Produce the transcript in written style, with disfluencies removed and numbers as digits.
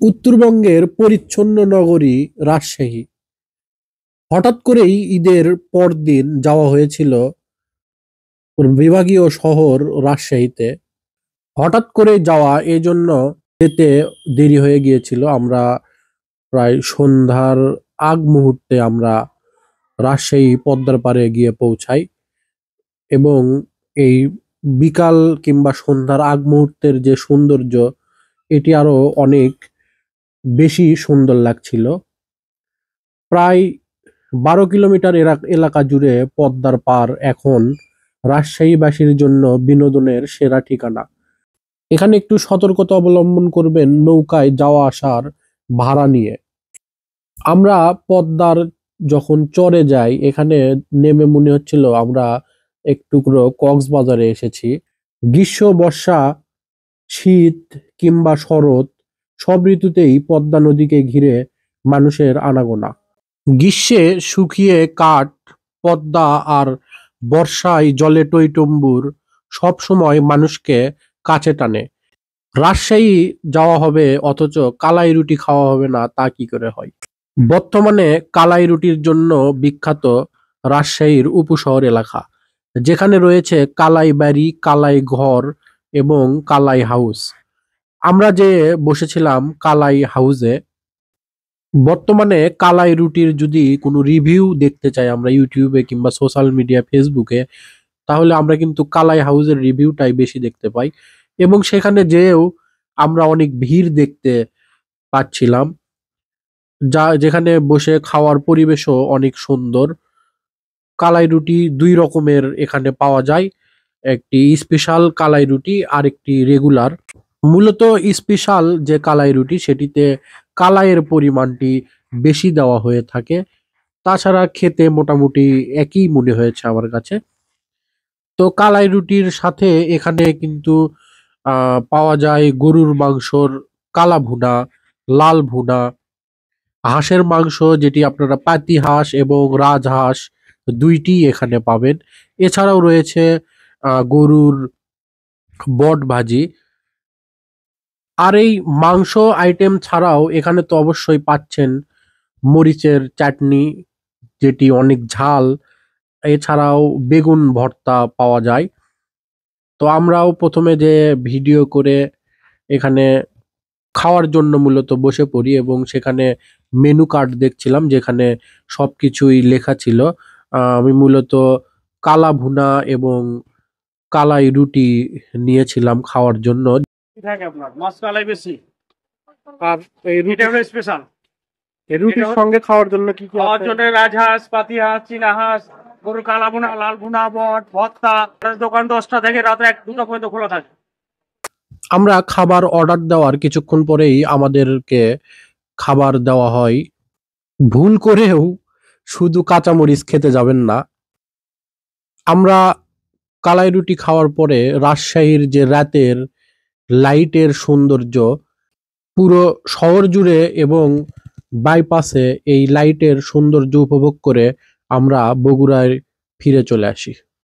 উত্তরবঙ্গের পরিচ্ছন্ন নগরী রাজশাহী। হঠাৎ করেই ঈদের পরদিন যাওয়া হয়েছিল বিভাগীয় শহর রাজশাহীতে। হঠাৎ করে যাওয়া এই জন্য যেতে দেরি হয়ে গিয়েছিল। আমরা প্রায় সন্ধ্যার আগ মুহূর্তে আমরা রাজশাহী পদ্মার পাড়ে গিয়ে পৌঁছাই এবং এই বিকাল কিংবা সন্ধ্যার আগ মুহূর্তের যে সৌন্দর্য, এটি আরো অনেক বেশি সুন্দর লাগছিল। প্রায় 12 কিলোমিটার এলাকা জুড়ে পদ্মার পাড় এখন রাজশাহীবাসীর জন্য বিনোদনের সেরা ঠিকানা। এখানে একটু সতর্কতা অবলম্বন করবেন নৌকায় যাওয়া আসার ভাড়া নিয়ে। আমরা পদ্মার যখন চরে যাই, এখানে নেমে মনে হচ্ছিল আমরা একটুকরো কক্সবাজারে এসেছি। গ্রীষ্ম, বর্ষা, শীত কিংবা শরৎ, সব ঋতুতেই পদ্মা নদীকে ঘিরে মানুষের আনাগোনা। গ্রীষ্মে শুকিয়ে কাঠ পদ্মা আর বর্ষায় জলে টইটুম্বুর সব সময় মানুষকে কাছে টানে। রাজশাহী যাওয়া হবে অথচ কালাই রুটি খাওয়া হবে না, তা কি করে হয়? বর্তমানে কালাই রুটির জন্য বিখ্যাত রাজশাহীর উপশহর এলাকা, যেখানে রয়েছে কালাই বাড়ি, কালাই ঘর এবং কালাই হাউস। আমরা যে বসেছিলাম কালাই হাউসে। বর্তমানে কালাই রুটির যদি কোনো রিভিউ দেখতে চাই আমরা ইউটিউবে কিংবা সোশ্যাল মিডিয়া ফেসবুকে, তাহলে আমরা কিন্তু কালাই হাউসের রিভিউটাই বেশি দেখতে পাই এবং সেখানে যেও আমরা অনেক ভিড় দেখতে পাচ্ছিলাম, যেখানে বসে খাওয়ার পরিবেশও অনেক সুন্দর। কালাই রুটি দুই রকমের এখানে পাওয়া যায়, একটি স্পেশাল কালাই রুটি আর একটি রেগুলার। মূলত স্পেশাল যে কালাই রুটি, সেটিতে কালাইয়ের পরিমাণটি বেশি দেওয়া হয়ে থাকে। তাছাড়া খেতে মোটামুটি একই মনে হয়েছে আমার কাছে। তো কালাই রুটির সাথে এখানে কিন্তু পাওয়া যায় গরুর মাংসর কালা ভুনা, লাল ভুনা, হাঁসের মাংস যেটি আপনারা পাতি হাঁস এবং রাজহাঁস দুইটি এখানে পাবেন। এছাড়াও রয়েছে গরুর বট ভাজি। আর এই মাংস আইটেম ছাড়াও এখানে তো অবশ্যই পাচ্ছেন মরিচের চাটনি, যেটি অনেক ঝাল। এছাড়াও বেগুন ভর্তা পাওয়া যায়। তো আমরাও প্রথমে যে ভিডিও করে এখানে খাওয়ার জন্য মূলত বসে পড়ি এবং সেখানে মেনু কার্ড দেখছিলাম, যেখানে সবকিছুই লেখা ছিল। আমি মূলত কালা ভুনা এবং কালাই রুটি নিয়েছিলাম খাওয়ার জন্য। থাকে আপনার মাছ কালাই বেশি। আর এই এটা হলো স্পেশাল। এই রুটির সঙ্গে খাওয়ার জন্য কি কি খাওয়ার আছে? জন্য রাজহাঁস, পাতি হাঁস, চীনা হাঁস, গরুর কালা ভুনা, লাল ভুনা, বট ভর্তা। দোকান 10টা থেকে রাত 1-2টা পর্যন্ত খোলা থাকে। আমরা খাবার অর্ডার দেওয়ার কিছুক্ষণ পরেই আমাদেরকে খাবার দেওয়া হয়। ভুল করেও শুধু কাঁচামরিচ খেতে যাবেন না। আমরা কালাই রুটি খাওয়ার পরে রাজশাহীর যে রাতের লাইটের সৌন্দর্য, পুরো শহর জুড়ে এবং বাইপাসে এই লাইটের সৌন্দর্য উপভোগ করে আমরা বগুড়ায় ফিরে চলে আসি।